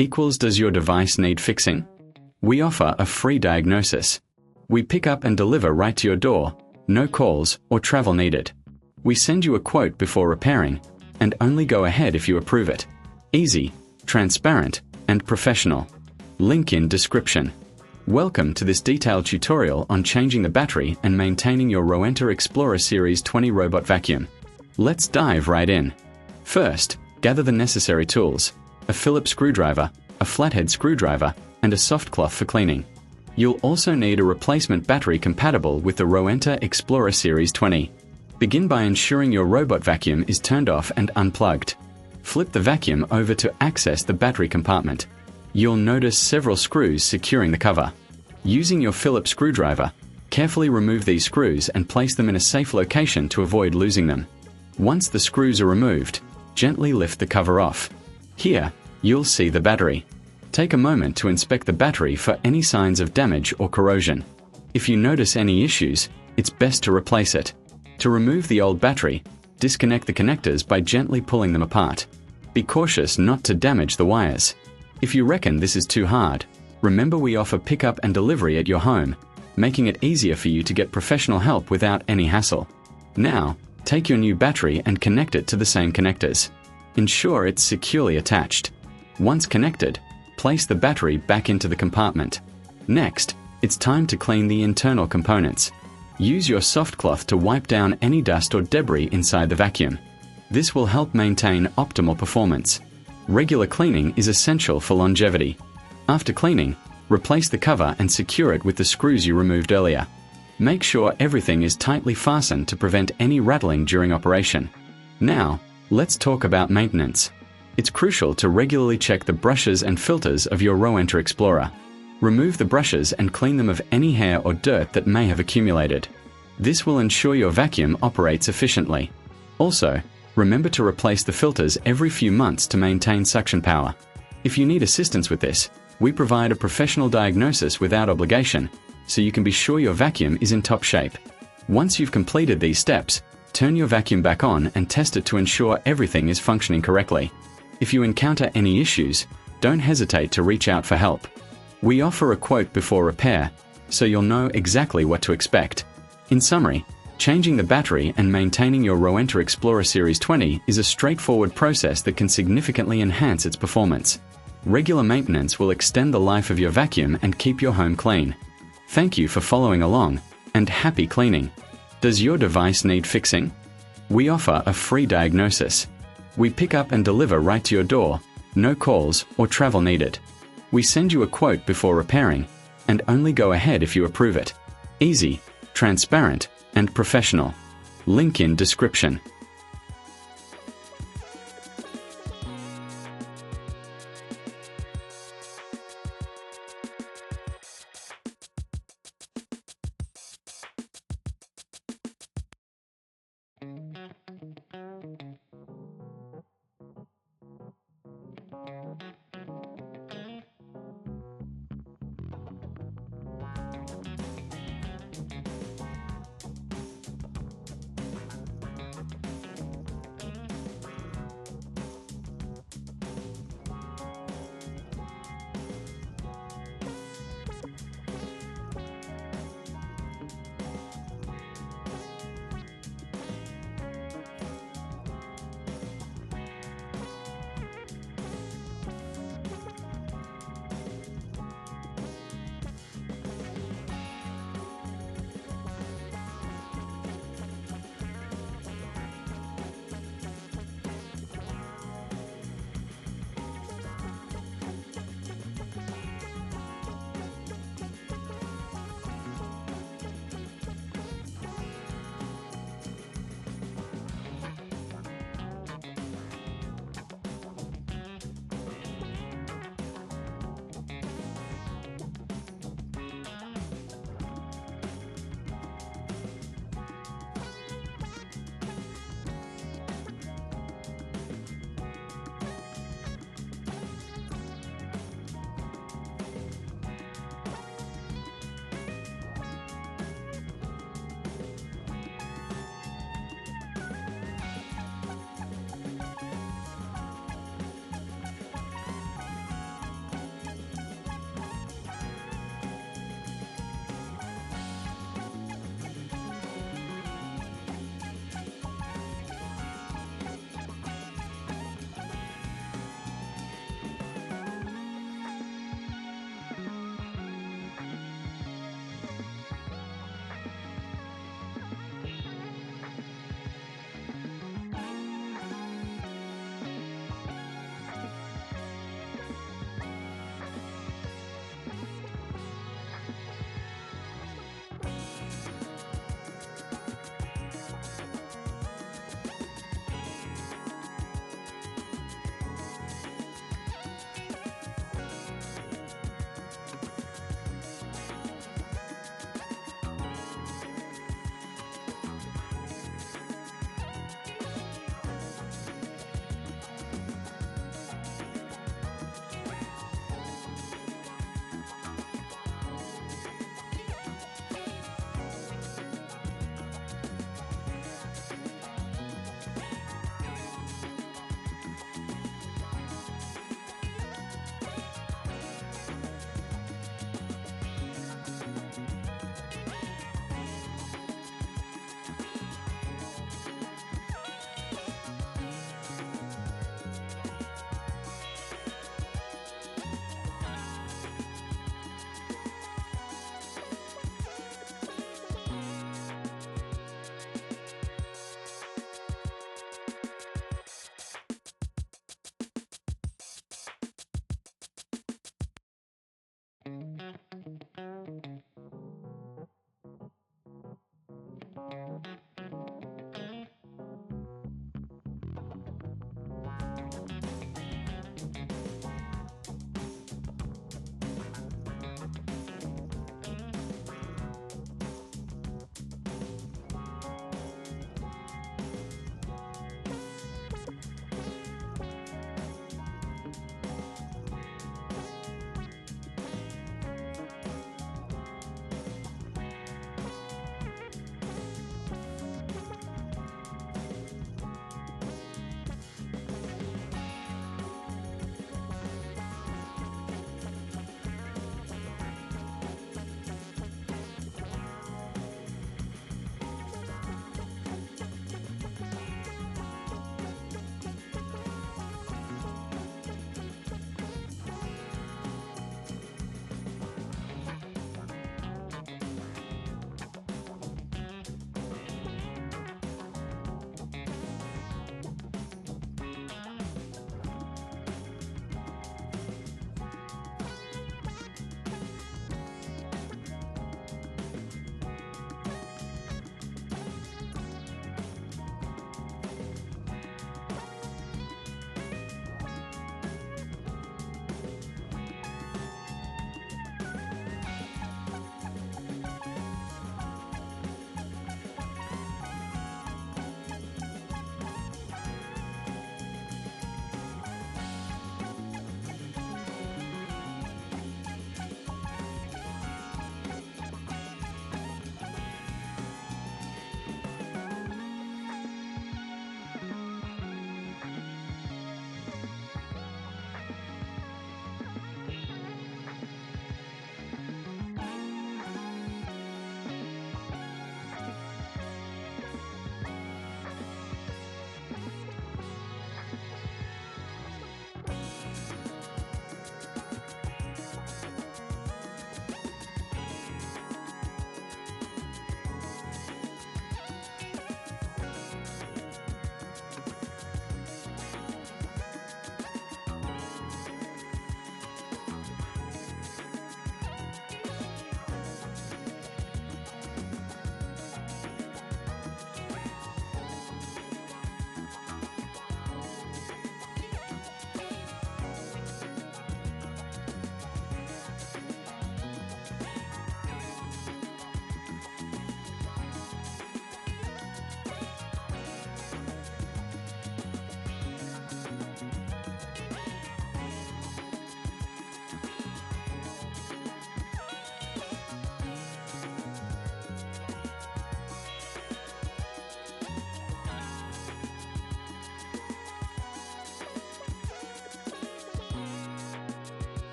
equals does your device need fixing? We offer a free diagnosis. We pick up and deliver right to your door, no calls or travel needed. We send you a quote before repairing, and only go ahead if you approve it. Easy, transparent, and professional. Link in description. Welcome to this detailed tutorial on changing the battery and maintaining your Rowenta Explorer Series 20 robot vacuum. Let's dive right in. First, gather the necessary tools: a Phillips screwdriver, a flathead screwdriver, and a soft cloth for cleaning. You'll also need a replacement battery compatible with the Rowenta Explorer Series 20. Begin by ensuring your robot vacuum is turned off and unplugged. Flip the vacuum over to access the battery compartment. You'll notice several screws securing the cover. Using your Phillips screwdriver, carefully remove these screws and place them in a safe location to avoid losing them. Once the screws are removed, gently lift the cover off. Here, you'll see the battery. Take a moment to inspect the battery for any signs of damage or corrosion. If you notice any issues, it's best to replace it. To remove the old battery, disconnect the connectors by gently pulling them apart. Be cautious not to damage the wires. If you reckon this is too hard, remember we offer pickup and delivery at your home, making it easier for you to get professional help without any hassle. Now, take your new battery and connect it to the same connectors. Ensure it's securely attached. Once connected, place the battery back into the compartment. Next, it's time to clean the internal components. Use your soft cloth to wipe down any dust or debris inside the vacuum. This will help maintain optimal performance. Regular cleaning is essential for longevity. After cleaning, replace the cover and secure it with the screws you removed earlier. Make sure everything is tightly fastened to prevent any rattling during operation. Now, let's talk about maintenance. It's crucial to regularly check the brushes and filters of your Rowenta Explorer. Remove the brushes and clean them of any hair or dirt that may have accumulated. This will ensure your vacuum operates efficiently. Also, remember to replace the filters every few months to maintain suction power. If you need assistance with this, we provide a professional diagnosis without obligation, so you can be sure your vacuum is in top shape. Once you've completed these steps, turn your vacuum back on and test it to ensure everything is functioning correctly. If you encounter any issues, don't hesitate to reach out for help. We offer a quote before repair, so you'll know exactly what to expect. In summary, changing the battery and maintaining your Rowenta Explorer Series 20 is a straightforward process that can significantly enhance its performance. Regular maintenance will extend the life of your vacuum and keep your home clean. Thank you for following along, and happy cleaning. Does your device need fixing? We offer a free diagnosis. We pick up and deliver right to your door, no calls or travel needed. We send you a quote before repairing, and only go ahead if you approve it. Easy, transparent, and professional. Link in description.